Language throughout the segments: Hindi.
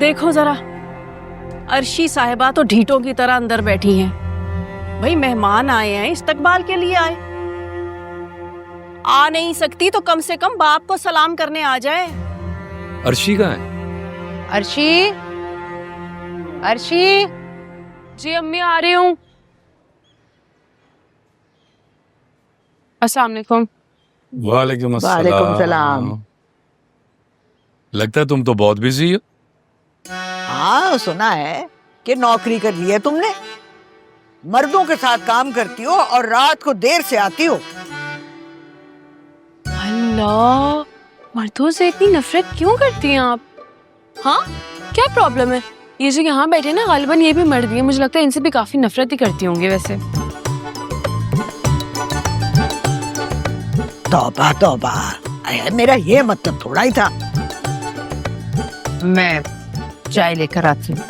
देखो जरा, अर्शी साहिबा तो ढीठों की तरह अंदर बैठी हैं। भाई मेहमान आए हैं, इस्तकबाल के लिए आए। आ नहीं सकती तो कम से कम बाप को सलाम करने आ जाए। अर्शी कहाँ है? अर्शी, अर्शी। जी अम्मी आ रही हूँ। अस्सलाम वालेकुम। वालेकुम वालेकुम सलाम। लगता है तुम तो बहुत बिजी हो। हाँ, सुना है कि नौकरी कर ली है तुमने। मर्दों के साथ काम करती हो और रात को देर से आती हो। अल्लाह, मर्दों से इतनी नफरत क्यों करती हैं आप? हाँ, क्या प्रॉब्लम है? ये जो यहाँ बैठे ना, गालिबन ये भी मर्द है। मुझे लगता है इनसे भी काफी नफरत ही करती होंगी वैसे। तौबा तौबा, अरे मेरा ये मतलब थोड़ा ही था। मैं चाय लेकर आती हूँ।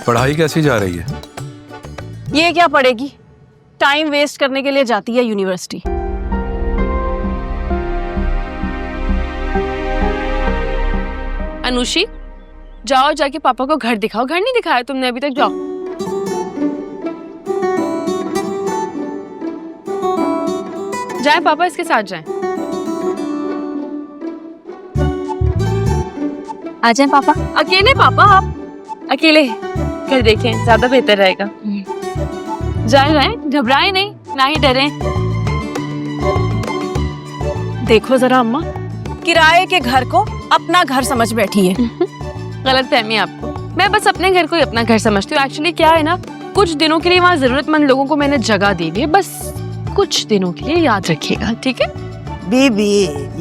पढ़ाई कैसी जा रही है? ये क्या पड़ेगी, टाइम वेस्ट करने के लिए जाती है यूनिवर्सिटी। अनुशी, जाओ जाके पापा को घर दिखाओ। घर नहीं दिखाया तुमने अभी तक, जाओ। जाए पापा, इसके साथ जाएं। आ जाए पापा। अकेले पापा? आप अकेले घर देखें, ज्यादा बेहतर रहेगा। जाए जाए, घबराए नहीं, ना ही डरे। देखो जरा अम्मा, किराए के घर को अपना घर समझ बैठी है। गलत फहमी आपको। मैं बस अपने घर को ही अपना घर समझती हूँ। एक्चुअली क्या है ना, कुछ दिनों के लिए वहाँ जरूरतमंद लोगों को मैंने जगह दे दी है। बस कुछ दिनों के लिए, याद रखिएगा, ठीक है? बीबी,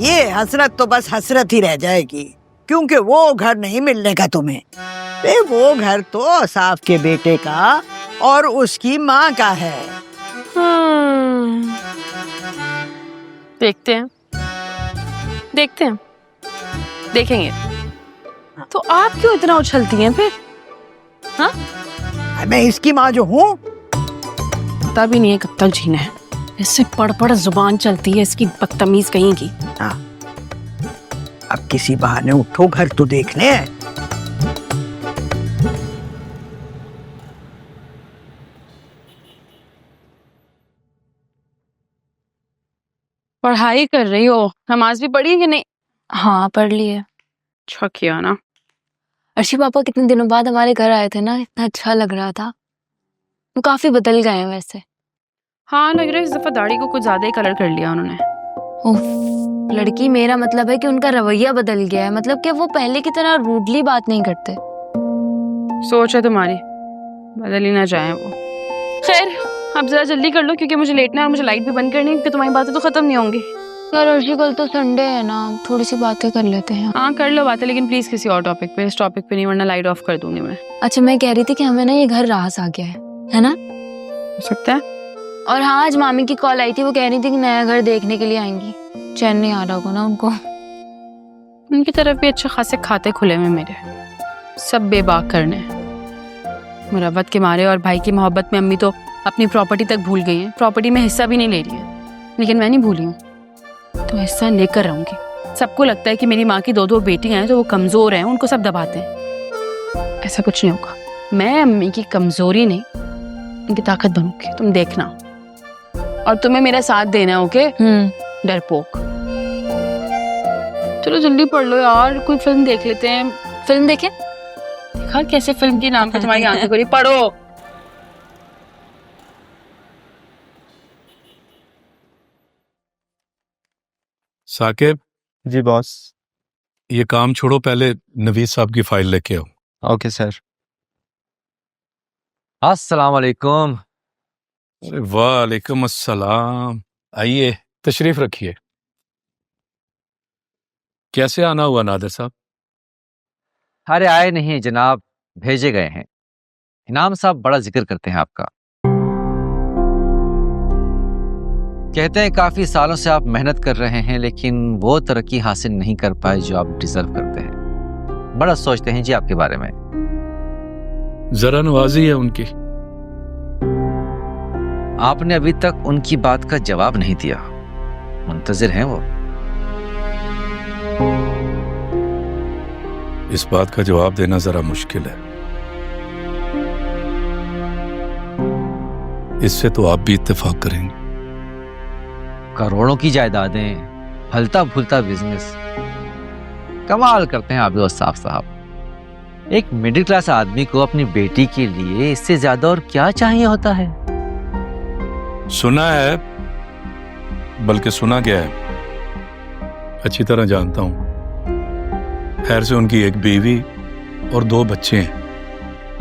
ये हसरत तो बस हसरत ही रह जाएगी, क्योंकि वो घर नहीं मिलने का तुम्हें। वो घर तो असाफ के बेटे का और उसकी माँ का है। देखते हैं, देखते हैं, देखेंगे। तो आप क्यों इतना उछलती हैं फिर? हाँ, मैं इसकी माँ जो हूँ। पता भी नहीं है कब तक जीना है। इससे पढ़ पढ़ जुबान चलती है इसकी, बदतमीज कहीं की। हाँ, अब किसी बहाने उठो, घर तो देखने हैं। पढ़ाई कर रही हो? नमाज भी पढ़ी है कि नहीं? हाँ, पढ़ ली है। अच्छा किया ना। अर्शी पापा कितने दिनों बाद हमारे घर आए थे ना, इतना अच्छा लग रहा था। वो काफी बदल गए हैं वैसे। हाँ, लग रहा है इस दफा दाढ़ी को कुछ ज्यादा ही कलर कर लिया उन्होंने। उफ, लड़की, मेरा मतलब है कि उनका रवैया बदल गया है। मतलब कि वो पहले की तरह रूडली बात नहीं करते। सोच है तुम्हारी, बदल ही ना जाए वो। खैर, अब जरा जल्दी कर लो क्योंकि मुझे लेटना है और मुझे लाइट भी बंद करनी है, क्योंकि तुम्हारी बातें तो खत्म नहीं होंगी। यार अर्शी, कल तो संडे है ना, थोड़ी सी बातें कर लेते हैं। हाँ कर लो बातें, लेकिन प्लीज किसी और टॉपिक पे, इस टॉपिक पे नहीं, वरना लाइट ऑफ कर दूंगी मैं। अच्छा, मैं कह रही थी कि हमें ना ये घर रास आ गया है ना? हो सकता है। और हाँ, आज मामी की कॉल आई थी, वो कह रही थी कि नया घर देखने के लिए आएंगी। चैन नहीं आ रहा होगा ना उनको। उनकी तरफ भी अच्छे खासे खाते खुले में मेरे, सब बेबाक करने। मुरव्वत के मारे और भाई की मोहब्बत में अम्मी तो अपनी प्रॉपर्टी तक भूल गई है। प्रॉपर्टी में हिस्सा भी नहीं ले रही है, लेकिन मैं नहीं भूली हूँ, तो हिस्सा लेकर रहूंगी। सबको लगता है कि मेरी माँ की दो दो बेटियां हैं तो वो कमजोर हैं, उनको सब दबाते हैं। ऐसा कुछ नहीं होगा। मैं अम्मी की कमजोरी नहीं, उनकी ताकत बनूंगी, तुम देखना। और तुम्हें मेरा साथ देना है, ओके? डरपोक। चलो जल्दी पढ़ लो यार, कोई फिल्म देख लेते हैं। फिल्म देखें? देखा कैसे फिल्म के नाम पे तुम्हारी आंखें खुली। पढ़ो। साकिब जी बॉस। ये काम छोड़ो, पहले नवीद साहब की फाइल लेके आओ। Okay sir. अस्सलाम वालेकुम। वालेकुम अस्सलाम। आइए, तशरीफ रखिए। कैसे आना हुआ नादिर साहब? अरे आए नहीं जनाब, भेजे गए हैं। इनाम साहब बड़ा जिक्र करते हैं आपका। कहते हैं काफी सालों से आप मेहनत कर रहे हैं, लेकिन वो तरक्की हासिल नहीं कर पाए जो आप डिजर्व करते हैं। बड़ा सोचते हैं जी आपके बारे में। जरा नवाजी है उनकी। आपने अभी तक उनकी बात का जवाब नहीं दिया, मुंतजिर हैं वो। इस बात का जवाब देना जरा मुश्किल है। इससे तो आप भी इत्तेफाक करेंगे। करोड़ों की जायदादें, फलता फूलता बिजनेस, कमाल करते हैं आप भी औसाफ साहब। एक मिडिल क्लास आदमी को अपनी बेटी के लिए इससे ज्यादा और क्या चाहिए होता है? सुना है, बल्कि सुना गया है, अच्छी तरह जानता हूं। खैर से उनकी एक बीवी और 2 बच्चे हैं।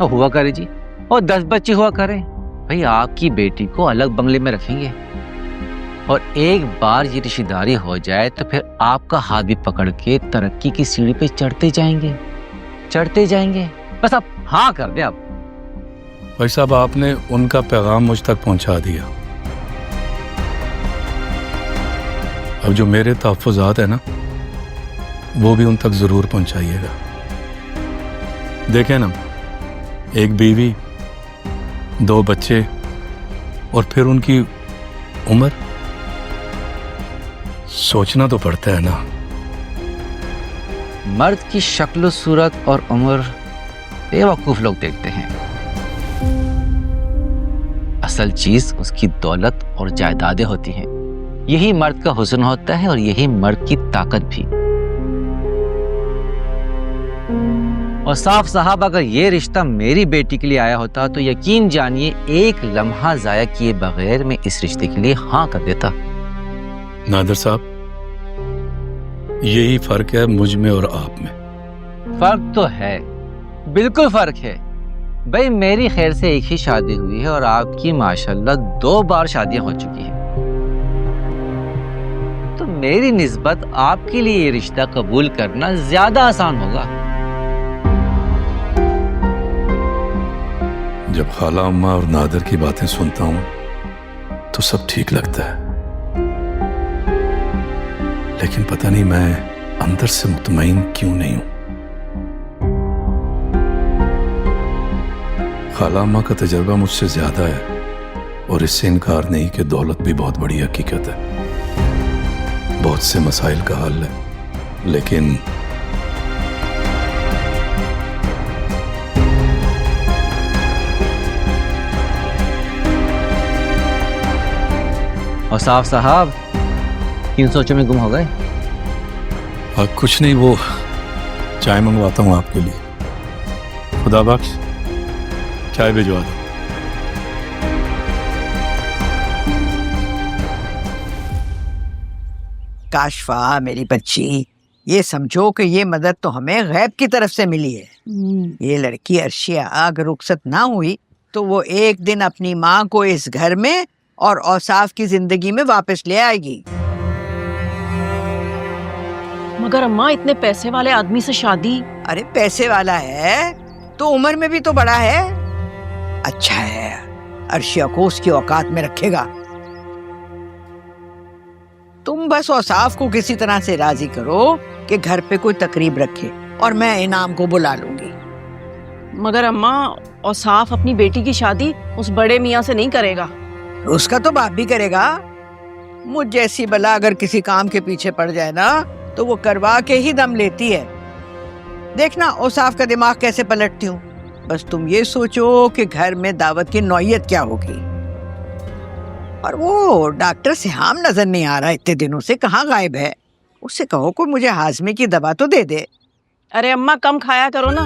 हुआ करे जी, और 10 बच्चे हुआ करें। भाई आपकी बेटी को अलग बंगले में रखेंगे, और एक बार ये रिश्तेदारी हो जाए तो फिर आपका हाथ भी पकड़ के तरक्की की सीढ़ी पे चढ़ते जाएंगे। बस आप हाँ कर दे। आप भाई साहब, आपने उनका पैगाम मुझ तक पहुंचा दिया। अब जो मेरे तहफ़्फ़ुज़ात है ना, वो भी उन तक जरूर पहुंचाइएगा। देखें ना, एक बीवी, 2 बच्चे, और फिर उनकी उम्र, सोचना तो पड़ता है ना। मर्द की शक्ल सूरत और उम्र बेवकूफ लोग देखते हैं, असल चीज उसकी दौलत और जायदादें होती हैं। यही मर्द का हुस्न होता है और यही मर्द की ताकत भी। और साफ साहब, अगर ये रिश्ता मेरी बेटी के लिए आया होता तो यकीन जानिए एक लम्हा जाया किए बगैर मैं इस रिश्ते के लिए हाँ कर देता। नादिर साहब, यही फर्क है मुझ में और आप में। फर्क तो है, बिल्कुल फर्क है। भाई मेरी खैर से एक ही शादी हुई है और आपकी माशाल्लाह 2 बार शादियां हो चुकी हैं। तो मेरी निस्बत आपके लिए ये रिश्ता कबूल करना ज्यादा आसान होगा। जब खाला अम्मा और नादिर की बातें सुनता हूं तो सब ठीक लगता है, लेकिन पता नहीं मैं अंदर से मुतमईन क्यों नहीं हूं। खाला अम्मा का तजर्बा मुझसे ज्यादा है और इससे इनकार नहीं कि दौलत भी बहुत बड़ी हकीकत है, बहुत से मसाइल का हल है, लेकिन और साफ साहब, किन सोचों में गुम हो गए? कुछ नहीं, वो चाय मंगवाता हूं आपके लिए। खुदा बख्श, चाय भिजवा दो। काशफा मेरी बच्ची, ये समझो कि ये मदद तो हमें गैब की तरफ से मिली है। ये लड़की अर्शिया अगर रुखसत ना हुई तो वो एक दिन अपनी माँ को इस घर में और औसाफ की जिंदगी में वापस ले आएगी। मगर अम्मा, इतने पैसे वाले आदमी से शादी? अरे पैसे वाला है तो उम्र में भी तो बड़ा है। अच्छा है, अर्शिया को उसकी औकात में रखेगा। तुम बस औसाफ को किसी तरह से राजी करो कि घर पे कोई तकरीब रखे और मैं इनाम को बुला लूंगी। मगर अम्मा, औसाफ अपनी बेटी की शादी उस बड़े मियाँ से नहीं करेगा। उसका तो बाप भी करेगा। मुझ जैसी बला अगर किसी काम के पीछे पड़ जाए ना तो वो करवा के ही दम लेती है। देखना औसाफ का दिमाग कैसे पलटती हूँ। बस तुम ये सोचो कि घर में दावत की नौयत क्या होगी। और वो डॉक्टर सिहाम नजर नहीं आ रहा इतने दिनों से, कहाँ गायब है? उससे कहो कोई मुझे हाजमे की दवा तो दे दे। अरे अम्मा, कम खाया करो ना,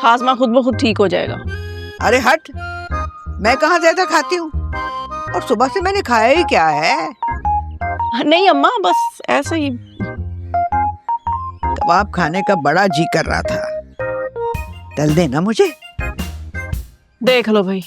हाजमा खुद ब खुद ठीक हो जाएगा। अरे हट, मैं कहाँ ज्यादा खाती हूँ, और सुबह से मैंने खाया ही क्या है। नहीं अम्मा, बस ऐसे ही। कबाब खाने का बड़ा जी कर रहा था, तल देना मुझे। देख लो भाई।